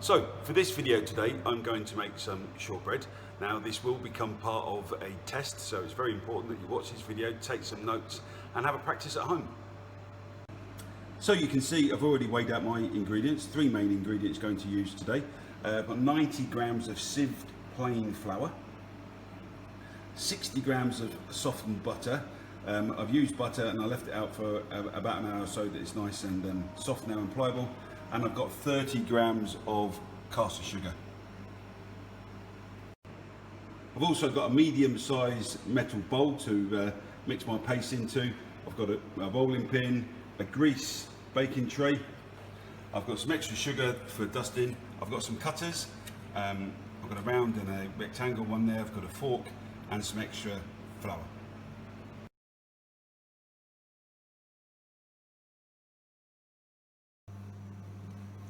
So for this video today, I'm going to make some shortbread. Now this will become part of a test, so it's very important that you watch this video, take some notes and have a practice at home. So you can see I've already weighed out my ingredients, three main ingredients going to use today. I've got 90 grams of sieved plain flour, 60 grams of softened butter. I've used butter and I left it out for about an hour so that it's nice and soft now and pliable. And I've got 30 grams of caster sugar. I've also got a medium-sized metal bowl to mix my paste into. I've got a rolling pin, a grease baking tray. I've got some extra sugar for dusting. I've got some cutters. I've got a round and a rectangle one there. I've got a fork and some extra flour.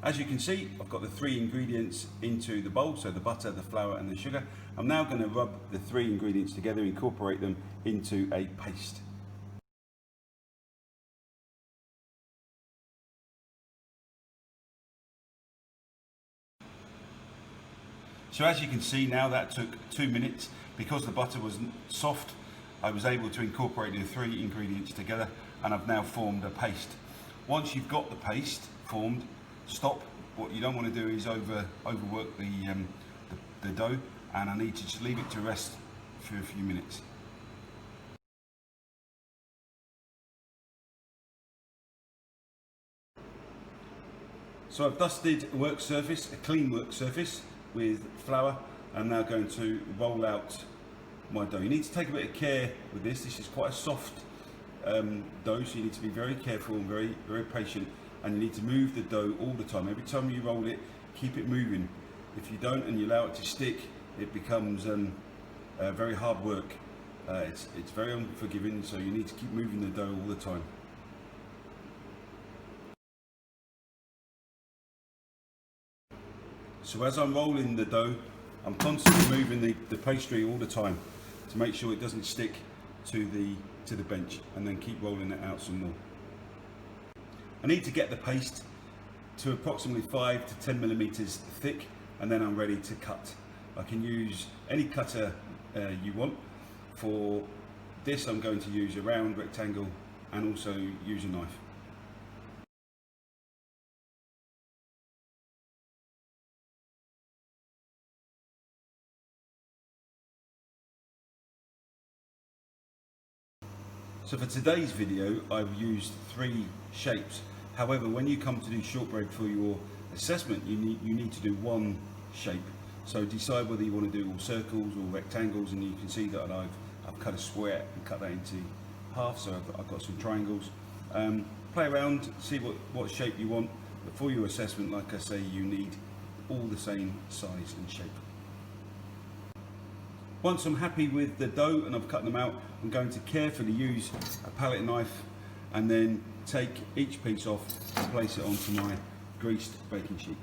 As you can see, I've got the three ingredients into the bowl, so the butter, the flour and the sugar. I'm now going to rub the three ingredients together, incorporate them into a paste. So as you can see now, that took 2 minutes. Because the butter was soft, I was able to incorporate the three ingredients together and I've now formed a paste. Once you've got the paste formed, stop. What you don't want to do is overwork the dough, and I need to just leave it to rest for a few minutes. So I've dusted a work surface, a clean work surface with flour. I'm now going to roll out my dough. You need to take a bit of care with this. This is quite a soft dough, so you need to be very careful and very patient. And you need to move the dough all the time. Every time you roll it, keep it moving. If you don't and you allow it to stick, it becomes very hard work. It's very unforgiving, so you need to keep moving the dough all the time. So as I'm rolling the dough, I'm constantly moving the pastry all the time to make sure it doesn't stick to the bench, and then keep rolling it out some more. I need to get the paste to approximately 5 to 10 millimeters thick, and then I'm ready to cut. I can use any cutter you want. For this I'm going to use a round rectangle and also use a knife. So for today's video, I've used three shapes. However, when you come to do shortbread for your assessment, you need to do one shape. So decide whether you want to do all circles or rectangles, and you can see that I've cut a square and cut that into half. So I've got some triangles. Play around, see what shape you want. But for your assessment, like I say, you need all the same size and shape. Once I'm happy with the dough and I've cut them out, I'm going to carefully use a palette knife and then take each piece off and place it onto my greased baking sheet.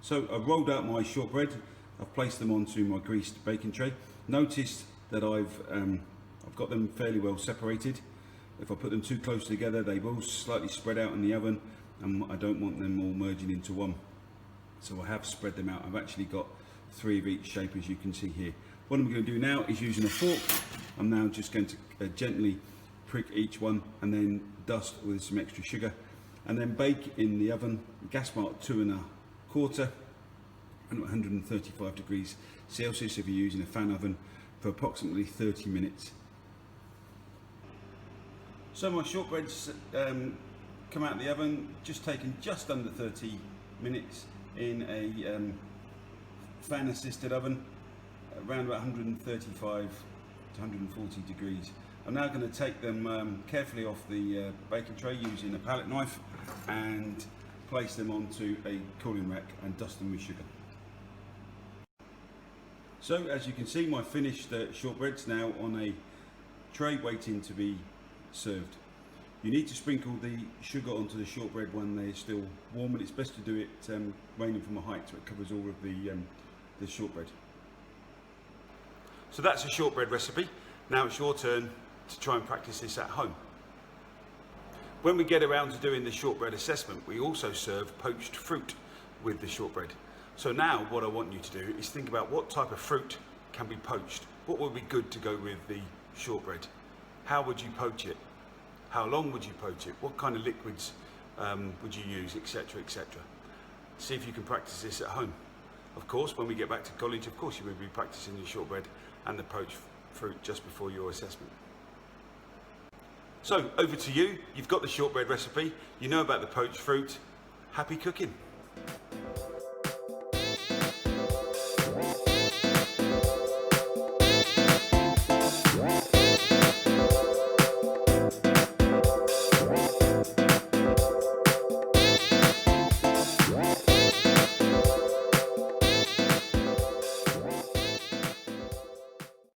So I've rolled out my shortbread, I've placed them onto my greased baking tray. Notice that I've got them fairly well separated. If I put them too close together, they will slightly spread out in the oven, and I don't want them all merging into one. So I have spread them out. I've actually got three of each shape, as you can see here. What I'm going to do now is, using a fork, I'm now just going to gently prick each one and then dust with some extra sugar, and then bake in the oven, gas mark 2¼ and 135 degrees Celsius if you're using a fan oven, for approximately 30 minutes. So my shortbreads come out of the oven, taken just under 30 minutes in a fan assisted oven, around about 135 to 140 degrees. I'm now going to take them carefully off the baking tray using a palette knife and place them onto a cooling rack and dust them with sugar. So as you can see, my finished shortbread's now on a tray waiting to be served. You need to sprinkle the sugar onto the shortbread when they're still warm, and it's best to do it raining from a height so it covers all of the shortbread. So that's a shortbread recipe. Now it's your turn to try and practice this at home. When we get around to doing the shortbread assessment, we also serve poached fruit with the shortbread. So now what I want you to do is think about what type of fruit can be poached. What would be good to go with the shortbread? How would you poach it? How long would you poach it? What kind of liquids would you use, etc., etc. See if you can practice this at home. Of course, when we get back to college, of course you will be practicing your shortbread and the poached fruit just before your assessment. So over to you. You've got the shortbread recipe. You know about the poached fruit. Happy cooking.